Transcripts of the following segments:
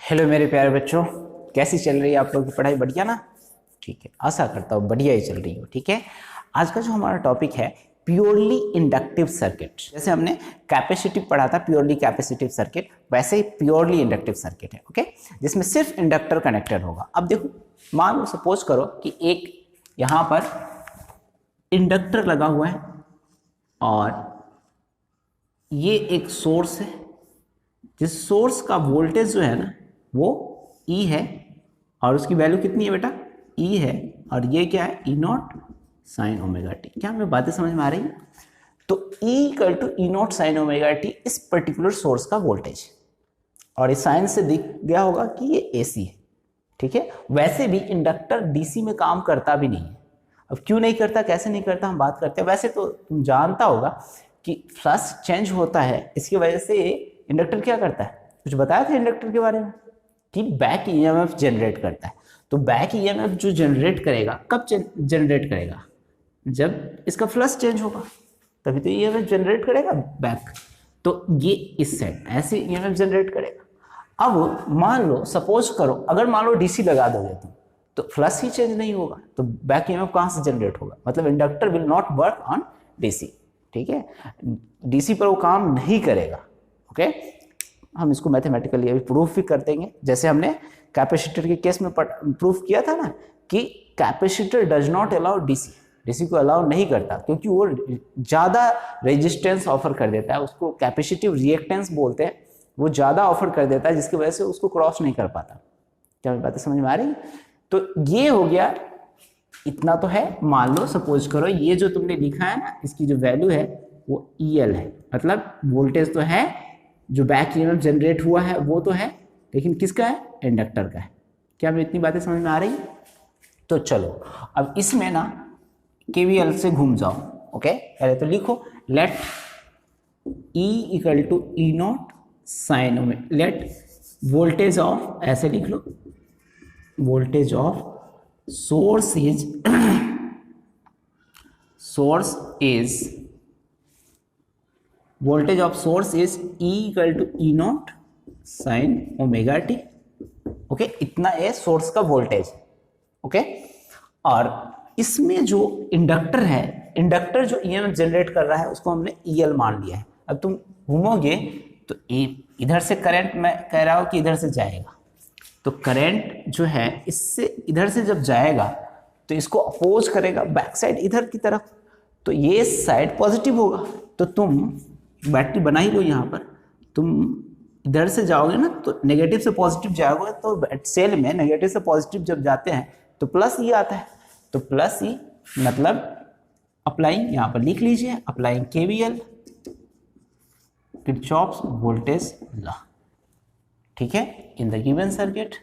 Hello मेरे प्यारे बच्चों, कैसी चल रही है आप लोगों की पढ़ाई? बढ़िया ना? ठीक है, आशा करता हूँ बढ़िया ही चल रही हो। ठीक है, आज का जो हमारा टॉपिक है प्योरली इंडक्टिव सर्किट। जैसे हमने कैपेसिटिव पढ़ा था, प्योरली कैपेसिटिव सर्किट, वैसे ही प्योरली इंडक्टिव सर्किट है। ओके, जिसमें सिर्फ इंडक्टर कनेक्टेड होगा। अब देखो, मान लो सपोज करो कि एक यहाँ पर इंडक्टर लगा हुआ है और ये एक सोर्स है, जिस सोर्स का वोल्टेज जो है ना वो E है और उसकी वैल्यू कितनी है बेटा? E है। और ये क्या है? E not sine omega T. क्या हमें बातें समझ में आ रही है? तो E equal to E not sine omega T इस पर्टिकुलर सोर्स का वोल्टेज, और इस साइन से दिख गया होगा कि ये AC है। ठीक है, वैसे भी इंडक्टर डीसी में काम करता भी नहीं है। अब क्यों नहीं करता, कैसे नहीं करता, हम बात करते हैं। वैसे तो तुम जानता होगा कि फ्लक्स चेंज होता है, इसकी वजह से इंडक्टर क्या करता है? कुछ बताया था इंडक्टर के बारे में कि बैक ईएमएफ जनरेट करता है। तो बैक ईएमएफ जो जनरेट करेगा, कब जनरेट करेगा? जब इसका फ्लक्स चेंज होगा, तभी तो ईएमएफ जनरेट करेगा बैक। तो ये इस साइड ऐसे ईएमएफ जनरेट करेगा। अब मान लो, सपोज करो, अगर मान लो डीसी लगा दोगे तुम, तो फ्लक्स ही चेंज नहीं होगा, तो बैक ईएमएफ कहाँ से जनरेट होगा? मतलब inductor will not work on DC. ठीक है, डीसी पर वो काम नहीं करेगा। ओके, हम इसको मैथमेटिकली अभी प्रूफ भी कर देंगे, जैसे हमने कैपेसिटर के केस में प्रूफ किया था ना कि capacitor does not allow DC, DC को अलाउ नहीं करता क्योंकि वो ज़्यादा रेजिस्टेंस ऑफर कर देता है, उसको कैपेसिटिव रिएक्टेंस बोलते हैं। वो ज़्यादा ऑफर कर देता है जिसकी वजह से उसको क्रॉस नहीं कर पाता। क्या मेरी बातें समझ में आ रही? तो ये हो गया, इतना तो है। मान लो सपोज करो ये जो तुमने लिखा है ना, इसकी जो वैल्यू है वो EL है, मतलब वोल्टेज तो है, जो बैक ईएमएफ जनरेट हुआ है वो तो है, लेकिन किसका है? इंडक्टर का है। क्या हमें इतनी बातें समझ में आ रही? तो चलो अब इसमें ना KVL से घूम जाओ। ओके, पहले तो लिखो let E equal to E not sine omega, let voltage of, ऐसे लिख लो, voltage of source is voltage of source is E equal to E not sine omega t. Okay, इतना है सोर्स का वोल्टेज। ओके, और इसमें जो inductor है, इंडक्टर जो ईएमएफ जनरेट कर रहा है उसको हमने EL मान लिया है। अब तुम घूमोगे तो इधर से करंट, मैं कह रहा हूं कि इधर से जाएगा, तो करंट जो है इससे इधर से जब जाएगा तो इसको अपोज करेगा बैक साइड इधर की तरफ, तो ये साइड पॉजिटिव होगा। तो तुम बैटरी बना ही लो, यहाँ पर तुम इधर से जाओगे ना तो नेगेटिव से पॉजिटिव जाओगे, तो सेल में नेगेटिव से पॉजिटिव जब जाते हैं तो प्लस ई आता है। तो प्लस ई मतलब अप्लाइंग, यहाँ पर लिख लीजिए, applying KVL, Kirchhoff's voltage law. ठीक है, in the given circuit,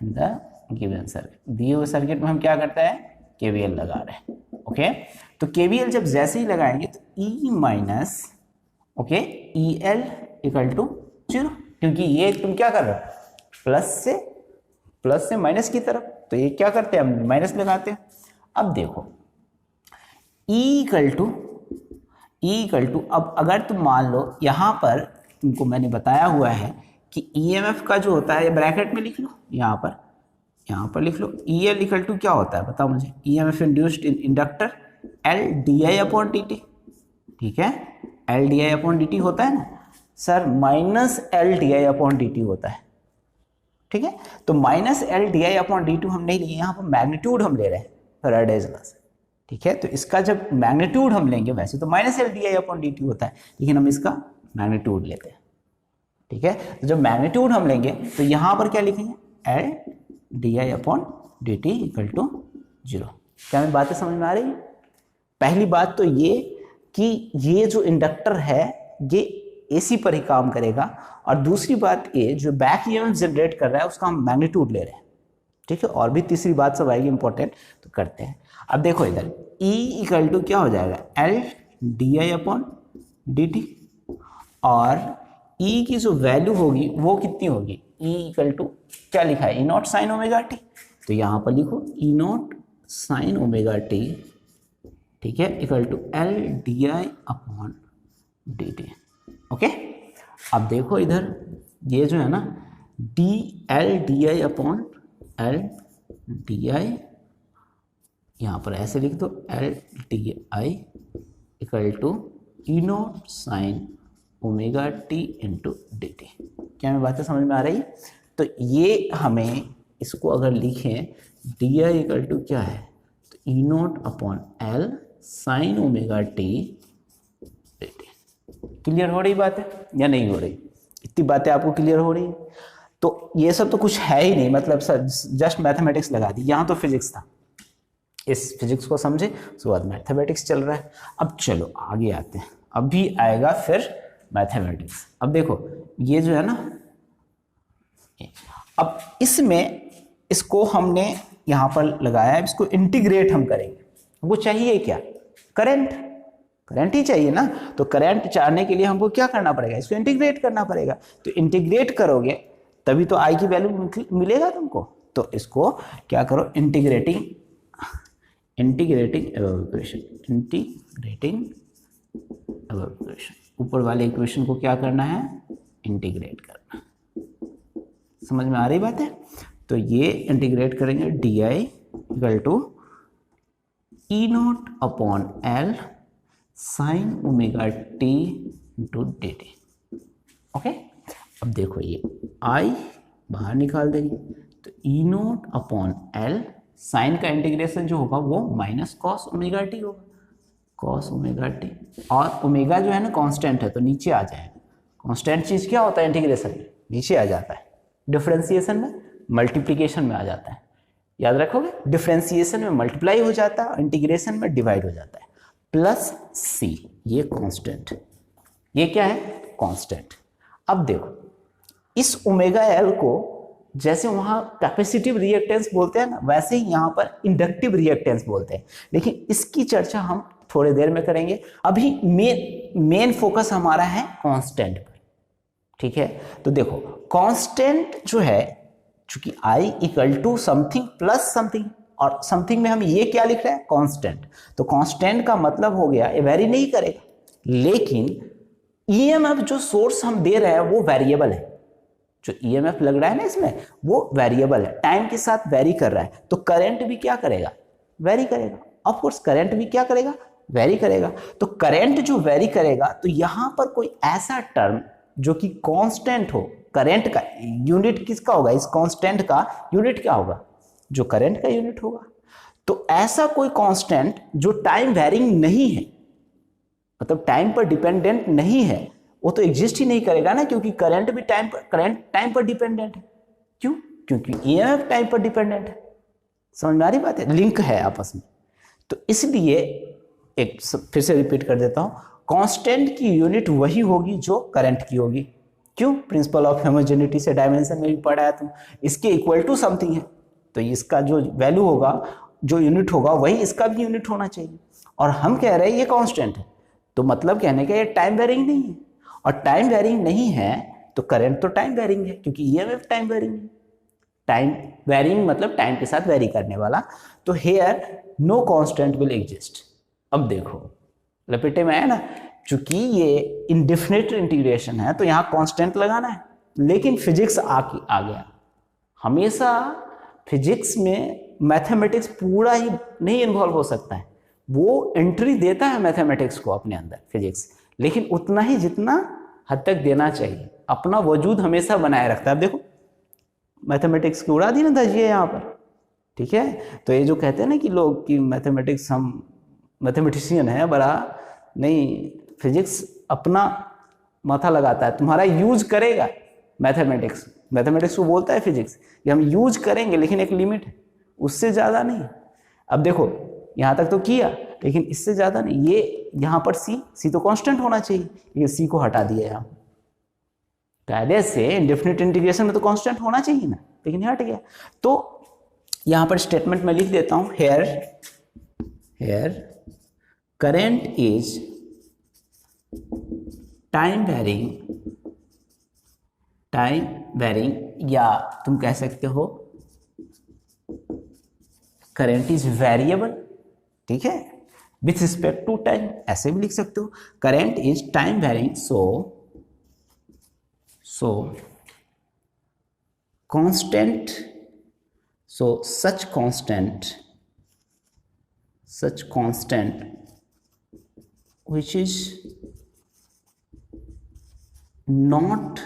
in the given circuit, दिए हुए सर्किट में हम क्या करते हैं? KVL लगा रहे हैं। ओके, तो KVL जब जैसे ही लगाएंगे तो E minus, okay, EL equal to 0, क्योंकि ये तुम क्या कर रहे हो? प्लस से माइनस की तरफ, तो ये क्या करते हैं? हम माइनस लगाते हैं। अब देखो E इक्वल टू, अब अगर तुम मान लो यहाँ पर तुमको मैंने बताया हुआ है कि EMF का जो होता है, ब्रैकेट में लिख लो, यहाँ पर लिख लो EL इक्वल टू क्या होता है बताओ मुझे? EMF induced in inductor LdI upon dt। ठीक है, LdI अपॉन dt होता है ना sir, minus LdI upon dt होता है। ठीक है, तो माइनस LdI अपॉन dt हम नहीं लिए, यहाँ पर मैग्नीट्यूड हम ले रहे हैं फैराडेज लॉ से। ठीक है, तो इसका जब मैग्नीट्यूड हम लेंगे, वैसे तो माइनस LdI अपॉन dt होता है, लेकिन हम इसका मैग्नीट्यूड लेते हैं। ठीक है, तो जब मैग्नीट्यूड हम लेंगे तो यहाँ पर क्या लिखेंगे? LdI upon dt equal to 0। क्या हमें बातें समझ में आ रही है? पहली बात तो ये कि ये जो इंडक्टर है ये AC पर ही काम करेगा, और दूसरी बात ये जो बैक ईएमएफ जनरेट कर रहा है उसका हम मैग्नीट्यूड ले रहे हैं। ठीक है, और भी तीसरी बात सब आएगी इंपॉर्टेंट, तो करते हैं। अब देखो इधर E इक्वल टू क्या हो जाएगा? LdI अपॉन dt, और E की जो वैल्यू होगी वो कितनी होगी? E इक्वल टू क्या लिखा है? E not sine omega T, तो यहाँ पर लिखो E not sine omega T, ठीक है, equal to LdI upon dt। Okay, अब देखो इधर ये जो है ना, D L D I upon L D I, यहाँ पर ऐसे लिख दो L D I equal to E naught sine omega T into D T. क्या मैं बातें समझ में आ रही? तो ये हमें इसको अगर लिखें डी आई इक्वल टू क्या है, तो E not upon L sine omega t d t. Clear हो रही बात है या नहीं हो रही? इतनी बातें आपको क्लियर हो रही है? तो ये सब तो कुछ है ही नहीं, मतलब सर जस्ट मैथमेटिक्स लगा दी, यहाँ तो फिजिक्स था, इस फिजिक्स को समझे, उसके बाद मैथमेटिक्स चल रहा है। अब चलो आगे आते हैं, अभी आएगा फिर मैथमेटिक्स। अब देखो ये जो है ना, अब इसमें इसको हमने यहाँ पर लगाया है, इसको इंटीग्रेट हम करेंगे। वो चाहिए क्या? करंट, करंट ही चाहिए ना। तो करंट चाहने के लिए हमको क्या करना पड़ेगा? इसको इंटीग्रेट करना पड़ेगा। तो इंटीग्रेट करोगे तभी तो आई की वैल्यू मिलेगा तुमको। तो इसको क्या करो, इंटीग्रेटिंग इक्वेशन, इंटीग्रेटिंग इक्वेशन, ऊपर वाले इक्वेशन को क्या करना है? इंटीग्रेट करना। समझ में आ रही बात है? तो ये इंटीग्रेट करेंगे D I equal to E not upon L sine omega T into D T. Okay, अब देखो ये आई बाहर निकाल देंगे, तो E not upon L, sine का इंटीग्रेशन जो होगा वो माइनस कॉस ओमेगा टी होगा, कॉस ओमेगा टी। और ओमेगा जो है ना कांस्टेंट है, तो नीचे आ जाएगा। कांस्टेंट चीज़ क्या होता है इंटीग्रेशन में? नीचे आ जाता है। डिफरेंशिएशन में, मल्टीप्लिकेशन में आ जाता है। याद रखोगे, डिफरेंशिएशन में मल्टीप्लाई हो जाता है, इंटीग्रेशन में डिवाइड हो जाता है। प्लस सी, ये कांस्टेंट, ये क्या है? कांस्टेंट। अब देखो इस ओमेगा एल को जैसे वहां कैपेसिटिव रिएक्टेंस बोलते हैं ना, वैसे ही यहाँ पर इंडक्टिव रिएक्टेंस बोलते हैं, लेकिन इसकी चर्चा हम थोड़ी देर में करेंगे। अभी मेन फोकस हमारा है कांस्टेंट पर, ठीक है? तो देखो कांस्टेंट जो है, चूंकि I equal to something plus something, और समथिंग में हम ये क्या लिख रहे हैं? कांस्टेंट। तो कांस्टेंट का मतलब हो गया ये वेरी नहीं करेगा, लेकिन ईएमएफ जो सोर्स हम दे रहे हैं वो वेरिएबल है। जो ईएमएफ लग रहा है ना इसमें, वो वेरिएबल है, टाइम के साथ वेरी कर रहा है। तो करंट भी क्या करेगा? वेरी करेगा। ऑफ कोर्स करंट भी क्या करेगा? वेरी करेगा। तो करंट जो वेरी करेगा, तो यहां पर कोई ऐसा टर्म जो कि कांस्टेंट हो, करंट का यूनिट किसका होगा? इस कांस्टेंट का यूनिट क्या होगा? जो करंट का यूनिट होगा। तो ऐसा कोई कांस्टेंट जो टाइम वेरिंग नहीं है, मतलब टाइम पर डिपेंडेंट नहीं है, वो तो एग्जिस्ट ही नहीं करेगा ना, क्योंकि करंट भी टाइम पर डिपेंडेंट है। क्यों? क्योंकि ईएमएफ टाइम पर डिपेंडेंट है। समझ में आ रही बात है? लिंक है आपस में। तो इसलिए एक फिर से रिपीट कर देता हूं, कांस्टेंट की यूनिट वही होगी जो करंट की होगी। क्यों? प्रिंसिपल ऑफ होमोजेनिटी से डायमेंशन में भी पढ़ा है तुम। इसके इक्वल टू समथिंग है, तो इसका जो वैल्यू होगा, जो यूनिट होगा, वही इसका भी यूनिट होना चाहिए। और हम कह रहे हैं ये कांस्टेंट है, तो मतलब कहने का ये टाइम वेरिंग नहीं है। और टाइम वेरिंग नहीं है तो करंट तो टाइम वेरिंग है, क्योंकि ईएमएफ टाइम वेरिंग है। टाइम वेरिंग मतलब टाइम के साथ वेरी करने वाला। तो here no constant will exist. अब देखो लपेटे में है ना, चूंकि ये इनडेफिनिट इंटीग्रेशन है तो यहाँ कांस्टेंट लगाना है, लेकिन फिजिक्स आ गया। हमेशा फिजिक्स में मैथमेटिक्स पूरा ही नहीं इन्वॉल्व हो सकता है, वो एंट्री देता है मैथमेटिक्स को अपने अंदर फिजिक्स, लेकिन उतना ही जितना हद तक देना चाहिए। अपना वजूद हमेशा बनाए रखता है। अब देखो मैथमेटिक्स की उड़ा दी ना धजिए यहाँ पर, ठीक है? तो ये जो कहते हैं ना कि लोग कि मैथमेटिक्स, हम मैथमेटिशियन है बड़ा, नहीं, फिजिक्स अपना माथा लगाता है, तुम्हारा यूज करेगा मैथमेटिक्स। मैथमेटिक्स को बोलता है फिजिक्स कि हम यूज करेंगे, लेकिन एक लिमिट है, उससे ज़्यादा नहीं। अब देखो यहाँ तक तो किया, लेकिन इससे ज़्यादा नहीं। ये यहाँ पर सी तो कांस्टेंट होना चाहिए, ये सी को हटा दिया यहाँ। कायदे से इंडेफिनिट इंटीग्रेशन में तो कांस्टेंट होना चाहिए ना, लेकिन हट गया। तो यहाँ पर स्टेटमेंट में लिख देता हूँ, here current is time varying, या तुम कह सकते हो करंट इज वेरिएबल, ठीक है, विथ रिस्पेक्ट टू टाइम, ऐसे भी लिख सकते हो। Current is time varying, so constant, so such constant which is not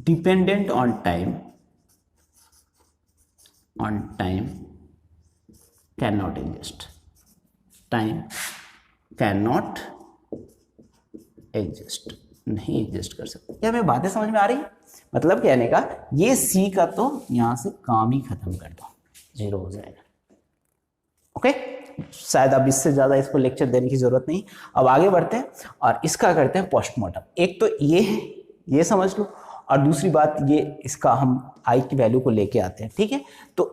dependent on time cannot exist. Time cannot exist, नहीं एग्जिस्ट कर सकते। क्या हमें बातें समझ में आ रही है? मतलब कहने का ये सी का तो यहां से काम ही खत्म कर दो, जीरो हो जाएगा। ओके, शायद अब इससे ज्यादा इसको लेक्चर देने की जरूरत नहीं। अब आगे बढ़ते हैं और इसका करते हैं पोस्टमार्टम। एक तो ये है, ये समझ लो, और दूसरी बात ये इसका हम आई की वैल्यू को लेके आते हैं। ठीक है, तो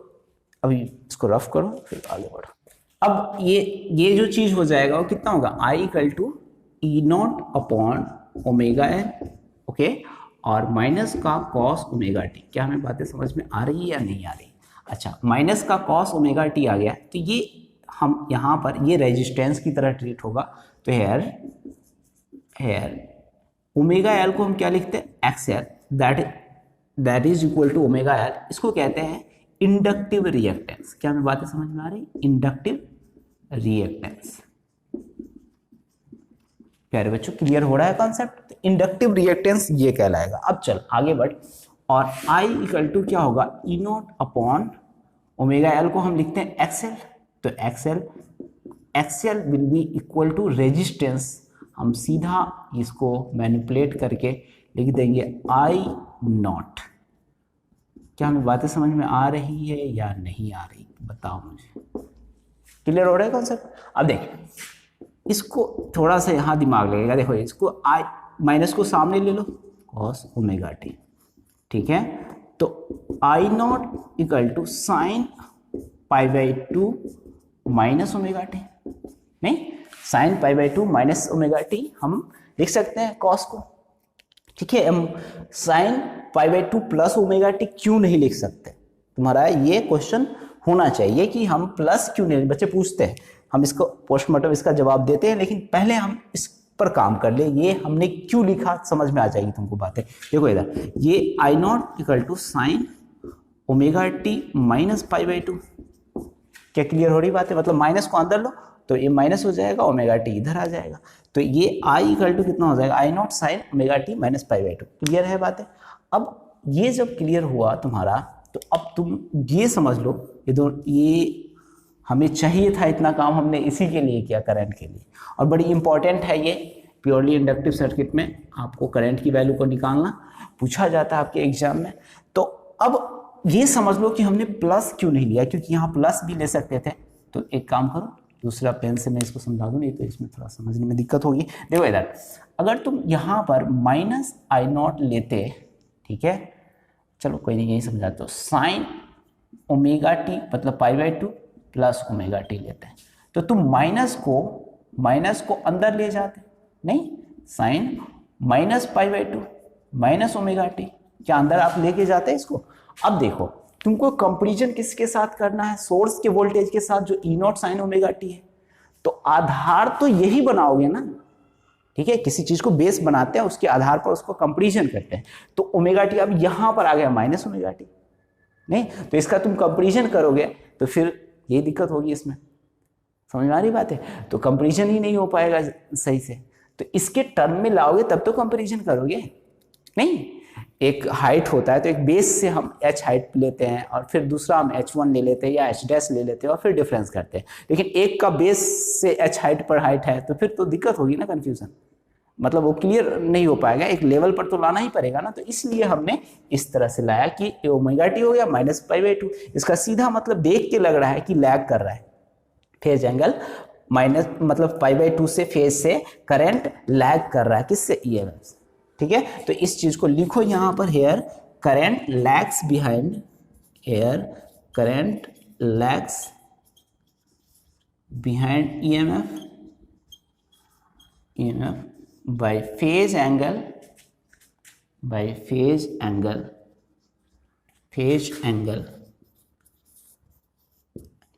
अभी इसको रफ करो फिर आगे बढ़ो। अब ये जो चीज हो जाएगा वो कितना होगा, I equal to E not upon omega N, okay, और माइनस का कॉस ओमेगा टी। क्या हमें बातें समझ में आ रही है या नहीं आ रही? अच्छा, माइनस का कॉस ओमेगा टी आ गया, तो ये हम यहाँ पर ये रेजिस्टेंस की तरह ट्रीट होगा। तो हेयर ओमेगा एल को हम क्या लिखते हैं, X L, that is equal to omega L. इसको कहते हैं इंडक्टिव रिएक्टेंस। क्या हमें बातें समझ में आ रही? Inductive reactance. प्यारे बच्चों, क्लियर हो रहा है कॉन्सेप्ट? इंडक्टिव रिएक्टेंस ये कहलाएगा। अब चल आगे बढ़, और I इक्वल टू क्या होगा, E not upon omega L को हम लिखते हैं एक्सएल। तो XL will be equal to resistance. हम सीधा इसको मैनिपुलेट करके लिख देंगे आई नॉट। क्या हमें बातें समझ में आ रही है या नहीं आ रही, बताओ मुझे। क्लियर हो रहा है कॉन्सेप्ट? अब देखिए, इसको थोड़ा सा यहाँ दिमाग लगेगा। देखो, इसको आई माइनस को सामने ले लो, कॉस ओमेगा टी। ठीक है, तो I not equal to sine pi by two minus omega t. नहीं, sine pi by two minus omega t हम लिख सकते हैं कॉस को। ठीक है, हम sine pi by two plus omega t क्यों नहीं लिख सकते? तुम्हारा ये क्वेश्चन होना चाहिए कि हम प्लस क्यों नहीं, बच्चे पूछते हैं। हम इसको पोस्टमार्टम इसका जवाब देते हैं, लेकिन पहले हम इस पर काम कर ले। ये हमने क्यों लिखा समझ में आ जाएगी तुमको बातें। देखो इधर, ये I not equal to sine omega T minus pi by two. क्या क्लियर हो रही बात है? मतलब माइनस को अंदर लो तो ये माइनस हो जाएगा, ओमेगा टी इधर आ जाएगा। तो ये आई इक्वल टू कितना हो जाएगा, I not sine omega T minus pi by two. Clear है बातें? अब ये जब क्लियर हुआ तुम्हारा, तो अब तुम ये समझ लो, ये हमें चाहिए था, इतना काम हमने इसी के लिए किया, करंट के लिए। और बड़ी इंपॉर्टेंट है ये, प्योरली इंडक्टिव सर्किट में आपको करंट की वैल्यू को निकालना पूछा जाता है आपके एग्जाम में। तो अब ये समझ लो कि हमने प्लस क्यों नहीं लिया, क्योंकि यहाँ प्लस भी ले सकते थे। तो एक काम करो, दूसरा पेन से मैं इसको समझा दूँ, नहीं तो इसमें थोड़ा समझने में दिक्कत होगी। देखो इधर, अगर तुम यहाँ पर माइनस आई नॉट लेते, ठीक है, चलो कोई नहीं, यही समझाते हो, साइन ओमेगा टी मतलब पाई by two plus omega T लेते हैं, तो तुम माइनस को अंदर ले जाते, नहीं, sine minus pi by two minus omega T, क्या अंदर आप लेके जाते हैं इसको? अब देखो, तुमको कंपैरिजन किसके साथ करना है, सोर्स के वोल्टेज के साथ, जो ई नॉट साइन ओमेगा टी है। तो आधार तो यही बनाओगे ना, ठीक है, किसी चीज को बेस बनाते हैं, उसके आधार पर उसको कंपैरिजन करते हैं। तो ओमेगा टी अब यहां पर आ गया माइनस ओमेगा टी, नहीं, तो इसका तुम कंपैरिजन करोगे तो फिर ये दिक्कत होगी इसमें। समझ में आ रही बात है? तो कंपैरिजन ही नहीं हो पाएगा सही से। तो इसके टर्म में लाओगे तब तो कंपैरिजन करोगे, नहीं। एक हाइट होता है, तो एक बेस से हम h हाइट लेते हैं, और फिर दूसरा हम h1 ले लेते हैं या h डैश ले लेते हैं, और फिर डिफरेंस करते हैं। लेकिन एक का बेस से h हाइट पर हाइट है, तो फिर तो दिक्कत होगी ना, कंफ्यूजन, मतलब वो क्लियर नहीं हो पाएगा। एक लेवल पर तो लाना ही पड़ेगा ना। तो इसलिए हमने इस तरह से लाया कि ओमेगा टी हो गया माइनस पाई बाई टू। इसका सीधा मतलब देख के लग रहा है कि लैग कर रहा है, फेज एंगल माइनस मतलब पाई बाई टू से, फेज से करंट लैग कर रहा है, किससे, ईएमएफ से। ठीक है, तो इस चीज को लिखो यहां पर, here current lags behind, here current lags behind EMF by phase angle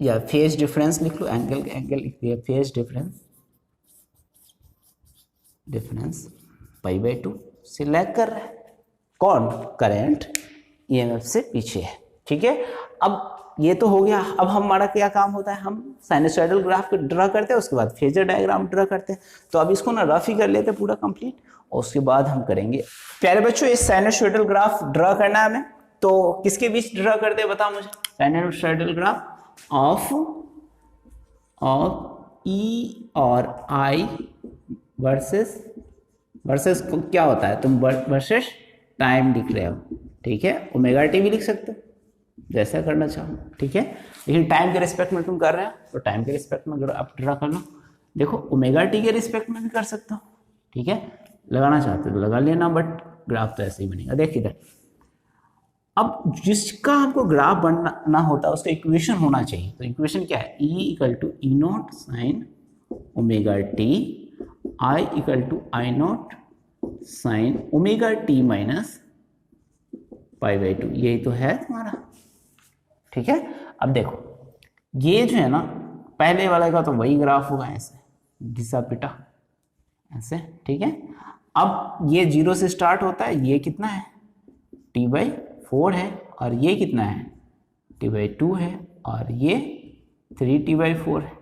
या फेज डिफरेंस लिख लो, एंगल लिख दिया, phase difference pi by two से लैग कर रहा है कौन, करंट ईएमएफ से पीछे है, ठीक है। अब ये तो हो गया। अब हमारा क्या काम होता है, हम साइनसॉइडल ग्राफ ड्रा करते हैं, उसके बाद फेजर डायग्राम ड्रा करते हैं। तो अब इसको ना रफ ही कर लेते हैं पूरा कंप्लीट, और उसके बाद हम करेंगे। प्यारे बच्चों, इस साइनसॉइडल ग्राफ ड्रा करना है हमें, तो किसके बीच ड्रा करते हैं बताओ मुझे। साइनसॉइडल ग्राफ ऑफ ई और आई वर्सेस क्या होता है, तुम वर्सेस टाइम लिख रहे हो, ठीक है। ओमेगा टी भी लिख सकते हो, जैसा करना चाहो, ठीक है। लेकिन टाइम के रिस्पेक्ट में तुम कर रहे हो तो टाइम के रिस्पेक्ट में आप ड्रा कर लो। देखो ओमेगा टी के रिस्पेक्ट में भी कर सकते हो, ठीक है। लगाना चाहते हो तो लगा लेना, बट ग्राफ तो ऐसे ही बनेगा। देख इधर, अब जिसका हमको ग्राफ बनना होता है उसका इक्वेशन होना चाहिए। तो इक्वेशन क्या है, E equal to E naught sine omega T, I equal to I not sine omega T minus pi by 2। यही तो है तुम्हारा, ठीक है। अब देखो ये जो है ना, पहले वाले का तो वही ग्राफ होगा, ऐसे घिसा पिटा ऐसे, ठीक है। अब ये 0 से स्टार्ट होता है, ये कितना है t/4 है, और ये कितना है t/2 है, और ये 3t/4 है,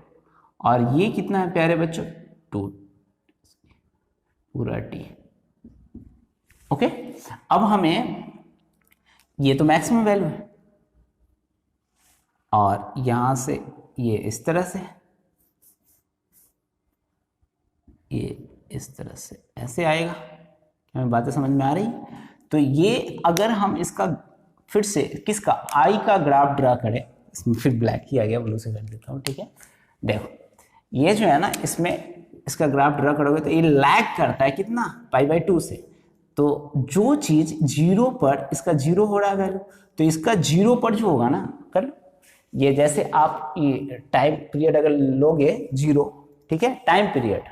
और ये कितना है प्यारे बच्चों 2 पूरा t। ओके, अब हमें ये तो मैक्सिमम वैल्यू है, और यहां से ये इस तरह से, ये इस तरह से ऐसे आएगा। हमें बातें समझ में आ रही। तो ये अगर हम इसका फिर से किसका आई का ग्राफ ड्रा करें, इसमें फिर ब्लैक ही आ गया, ब्लू से कर देता हूँ, ठीक है। देखो ये जो है ना, इसमें इसका ग्राफ ड्रा करोगे तो ये लैग करता है कितना π/2 से। तो जो चीज 0 पर, इसका 0 हो रहा है वैल्यू, तो इसका 0 पर जो होगा ना, कर लो ये, जैसे आप ये टाइम पीरियड अगर लोगे 0, ठीक है, टाइम पीरियड,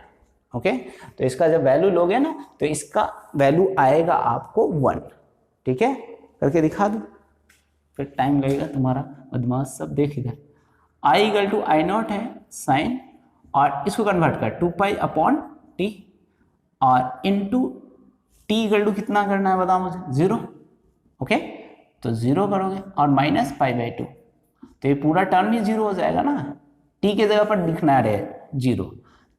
ओके। तो इसका जब वैल्यू लोगे ना, तो इसका वैल्यू आएगा आपको 1, ठीक है। करके दिखा दो, फिर टाइम लगेगा तुम्हारा बदमाश सब। देख इधर आई इक्वल टू आई नॉट है साइन, और इसको कन्वर्ट कर 2π/t, और इनटू टी इक्वल टू कितना करना है बताओ मुझे, 0, ओके। तो 0 करोगे और माइनस π/2, तो ये पूरा टर्म ही 0 हो जाएगा ना, टी के जगह पर लिखना रहे 0,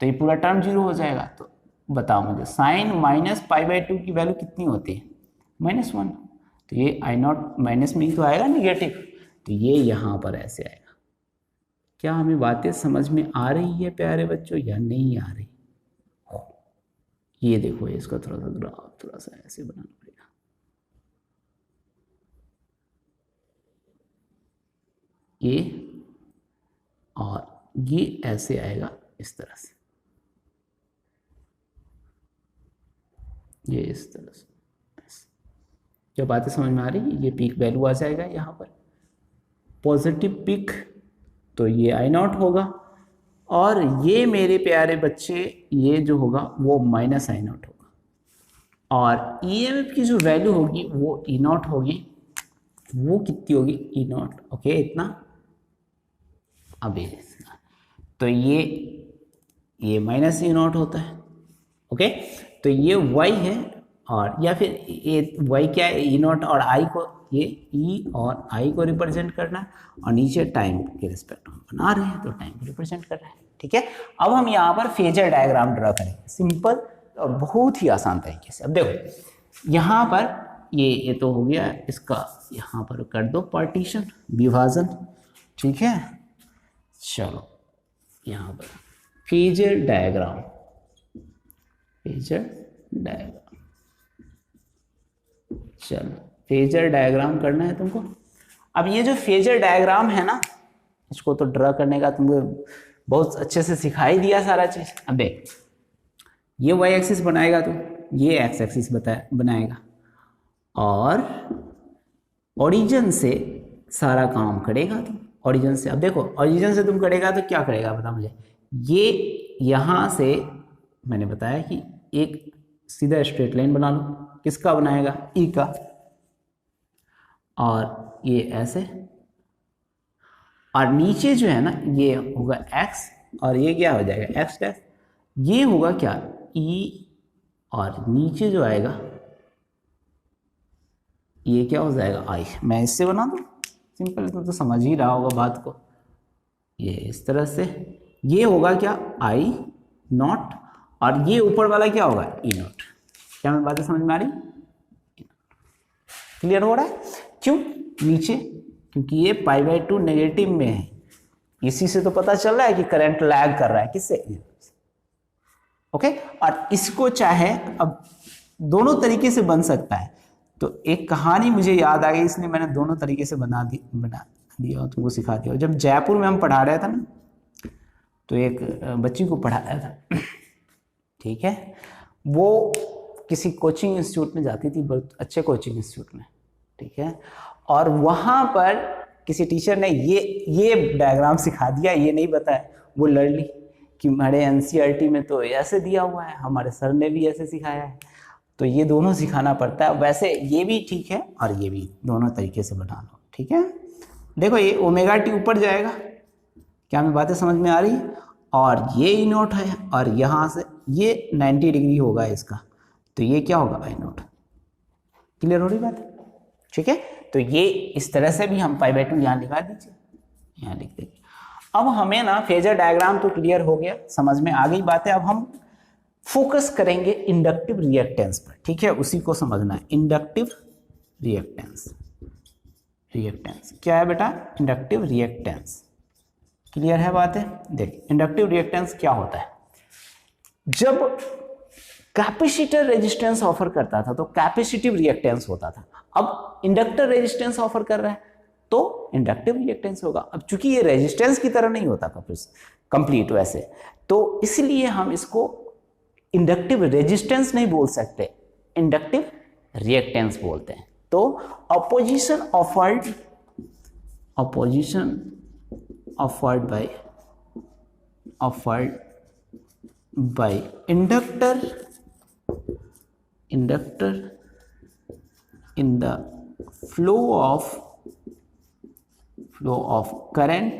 तो ये पूरा टर्म 0 हो जाएगा। तो बताओ मुझे साइन माइनस π/2 की वैल्यू कितनी होती है, -1। तो ये आई नॉट माइनस में ही तो आएगा नेगेटिव, तो ये यहाँ पर ऐसे आएगा। क्या हमें बातें समझ में आ रही है प्यारे बच्चों या नहीं आ रही? ये देखो, इसका थोड़ा सा ग्राफ थोड़ा सा ऐसे बनाना पड़ेगा। ये और ये ऐसे आएगा इस तरह से, ये इस तरह से। क्या बातें समझ में आ रही है? ये पीक वैल्यू आ जाएगा यहाँ पर, पॉजिटिव पीक, तो ये आई नॉट होगा, और ये मेरे प्यारे बच्चे ये जो होगा वो माइनस आई नॉट होगा, और ईएमएफ की जो वैल्यू होगी वो ई नॉट होगी। वो कितनी होगी, ई नॉट, ओके, इतना। अब ये तो ये माइनस ई नॉट होता है, ओके। तो ये वाई है, और या फिर ये वाई क्या है, ई नॉट, और आई को, ये ई और आई को रिप्रेजेंट करना है, और नीचे टाइम के रिस्पेक्ट में बना रहे हैं तो टाइम को रिप्रेजेंट कर रहे हैं, ठीक है। अब हम यहाँ पर फेजर डायग्राम ड्रा करेंगे, सिंपल और बहुत ही आसान तरीके से। अब देखो यहाँ पर ये तो हो गया, इसका यहाँ पर कर दो पार्टीशन, विभाजन, ठीक है। चलो यहाँ पर फेजर डायग्राम, चलो फेजर डायग्राम करना है तुमको। अब ये जो फेजर डायग्राम है ना, इसको तो ड्रा करने का तुमको बहुत अच्छे से सिखाई दिया सारा चीज। अब देख, ये वाई एक्सिस बनाएगा तो ये एक्स एक्सिस बनाएगा, और ओरिजिन से सारा काम करेगा तुम, ओरिजिन से। अब देखो ओरिजिन से तुम करेगा तो क्या करेगा बता मुझे। ये यहाँ से मैंने बताया कि एक सीधा स्ट्रेट लाइन बना लो, किसका बनाएगा, ई का, और ये ऐसे, और नीचे जो है ना ये होगा x, और ये क्या हो जाएगा x डैश, ये होगा क्या ई, और नीचे जो आएगा ये क्या हो जाएगा आई। मैं इससे बना दूँ, सिंपल, तो समझ ही रहा होगा बात को। ये इस तरह से ये होगा क्या आई नॉट, और ये ऊपर वाला क्या होगा ई नॉट। क्या मैं बातें समझ में आ रही? क्लियर हो रहा है? क्यों नीचे? क्योंकि ये π/2 नेगेटिव में है। इसी से तो पता चल रहा है कि करंट लैग कर रहा है किससे? ओके। और इसको चाहे अब दोनों तरीके से बन सकता है। तो एक कहानी मुझे याद आ गई, इसलिए मैंने दोनों तरीके से बना दिया और तुमको सिखा दिया। जब जयपुर में हम पढ़ा रहे थे ना, तो एक बच्ची को पढ़ाया था, ठीक है। वो किसी कोचिंग इंस्टीट्यूट में जाती थी, बहुत अच्छे कोचिंग इंस्टीट्यूट में, ठीक है। और वहाँ पर किसी टीचर ने ये डायग्राम सिखा दिया, ये नहीं बताया। वो लड़ ली कि हमारे एनसीईआरटी में तो ऐसे दिया हुआ है, हमारे सर ने भी ऐसे सिखाया है। तो ये दोनों सिखाना पड़ता है। वैसे ये भी ठीक है और ये भी, दोनों तरीके से बना लो, ठीक है। देखो ये ओमेगा टी ऊपर जाएगा, क्या हमें बातें समझ में आ रही है? और ये ई नोट है, और यहाँ से ये 90 डिग्री होगा इसका, तो ये क्या होगा आई नोट। क्लियर हो रही बात? ठीक है। तो ये इस तरह से भी हम π/2 यहाँ लिखा दीजिए, यहाँ लिख देंगे। अब हमें ना फेजर डायग्राम तो क्लियर हो गया, समझ में आ गई बातें। अब हम फोकस करेंगे इंडक्टिव रिएक्टेंस पर, ठीक है। उसी को समझना है, इंडक्टिव रिएक्टेंस। रिएक्टेंस क्या है बेटा? Inductive reactance. क्लियर है बातें? देखिए इंडक्टिव रिएक्टेंस क्या होता है। जब कैपेसिटर रेजिस्टेंस ऑफर करता था तो कैपेसिटिव रिएक्टेंस होता था। अब इंडक्टर रेजिस्टेंस ऑफर कर रहा है तो इंडक्टिव रिएक्टेंस होगा। अब चूंकि ये रेजिस्टेंस की तरह नहीं होता कंप्लीट वैसे, तो इसलिए हम इसको इंडक्टिव रेजिस्टेंस नहीं बोल सकते, इंडक्टिव रिएक्टेंस बोलते हैं। तो opposition offered by inductor in the flow of current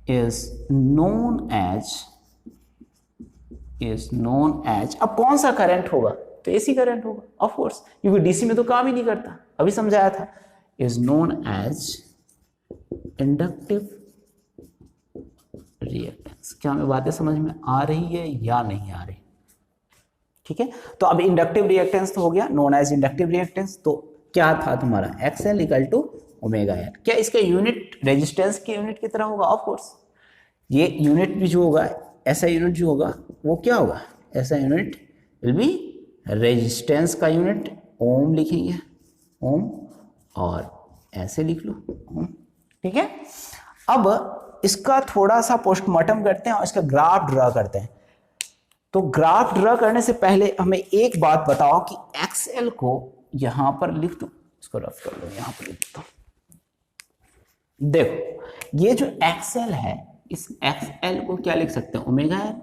is known as अब कौन सा करंट होगा? तो एसी करंट होगा ऑफ कोर्स, क्योंकि डीसी में तो काम ही नहीं करता, अभी समझाया था। Is known as inductive reactance. क्या हमें बातें समझ में आ रही है या नहीं आ रही? ठीक है। तो अब इंडक्टिव रिएक्टेंस तो हो गया, नोन एज इंडक्टिव रिएक्टेंस। तो क्या था तुम्हारा XL equal to omega L. क्या इसका यूनिट रेजिस्टेंस के यूनिट की तरह होगा? Of course. ये यूनिट भी जो होगा, ऐसा यूनिट जो होगा वो क्या होगा? ऐसा यूनिट विल बी रेजिस्टेंस का यूनिट, ओम लिखेंगे, ओम, और ऐसे लिख लो ओम, ठीक है। अब इसका थोड़ा सा पोस्टमार्टम करते हैं और इसका ग्राफ ड्रा करते हैं। तो ग्राफ ड्रा करने से पहले हमें एक बात बताओ कि XL को यहां पर लिख दो, इसको रफ कर लो, यहां पर लिख दो। देखो ये जो XL है, इस XL को क्या लिख सकते हैं? ओमेगा एल,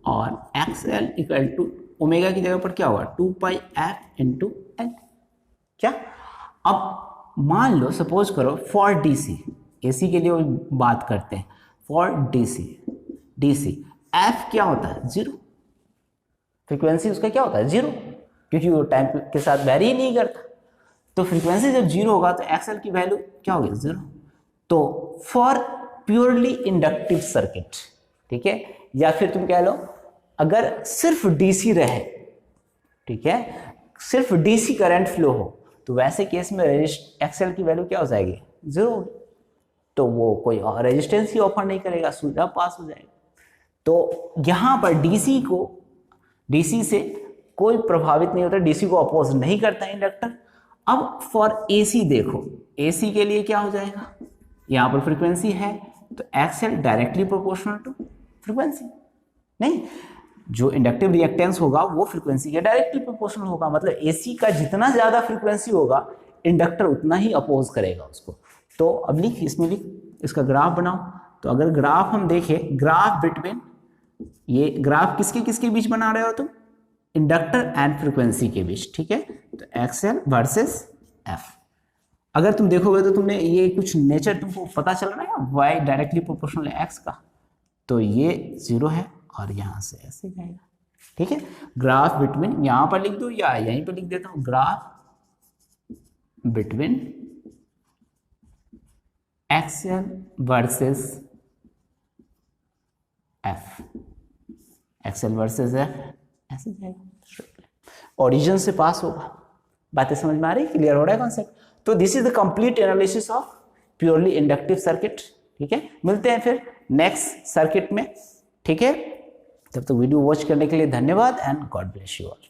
और XL इक्वल टू ओमेगा की जगह पर क्या होगा? 2πf into L. क्या? अब मान लो, सपोज करो फॉर डीसी, एसी के लिए बात करते हैं, फॉर डीसी एफ क्या होता है? 0। फ्रीक्वेंसी उसका क्या होता है? 0, क्योंकि वो टाइम के साथ वेरी ही नहीं करता। तो फ्रीक्वेंसी जब 0 होगा तो XL की वैल्यू क्या होगी? 0। तो फॉर प्योरली इंडक्टिव सर्किट, ठीक है, या फिर तुम कह लो अगर सिर्फ डीसी रहे, ठीक है, सिर्फ डीसी करंट फ्लो हो, तो वैसे केस में XL की वैल्यू क्या हो जाएगी? 0 होगी। तो वो कोई रेजिस्टेंस ही ऑफर नहीं करेगा, सीधा पास हो जाएगा। तो यहां पर डीसी से कोई प्रभावित नहीं होता, डीसी को अपोज नहीं करता इंडक्टर। अब फॉर एसी देखो, एसी के लिए क्या हो जाएगा? यहां पर फ्रीक्वेंसी है तो XL directly proportional to frequency, नहीं, जो इंडक्टिव रिएक्टेंस होगा वो फ्रीक्वेंसी के डायरेक्टली प्रोपोर्शनल होगा। मतलब एसी का जितना ज्यादा फ्रीक्वेंसी होगा, इंडक्टर उतना ही अपोज करेगा उसको। तो अब लिख, इसमें लिख, इसका ग्राफ बनाओ। तो अगर ग्राफ हम देखें, ग्राफ बिटवीन, ये ग्राफ किसके किसके बीच बना रहे हो तुम? इंडक्टर एंड फ्रीक्वेंसी के बीच, ठीक है। तो XL वर्सेस F। अगर तुम देखोगे तो तुमने ये कुछ नेचर तुमको पता चल रहा है, Y डायरेक्टली प्रोपोर्शनल है X का, तो ये 0 है और यहां से ऐसे जाएगा, ठीक है, ग्राफ बिटवीन, यहां पर लिख दो या यहीं पर लिख देता हूं, graph between XL versus F, XL versus F, ऐसे जाएगा, ओरिजिन से पास होगा। बातें समझ में आ रही, क्लियर हो रहा है कॉन्सेप्ट? तो this is the complete analysis of purely inductive circuit. ठीक है, मिलते हैं फिर नेक्स्ट सर्किट में। ठीक है, तब तक वीडियो वॉच करने के लिए धन्यवाद and God bless you all.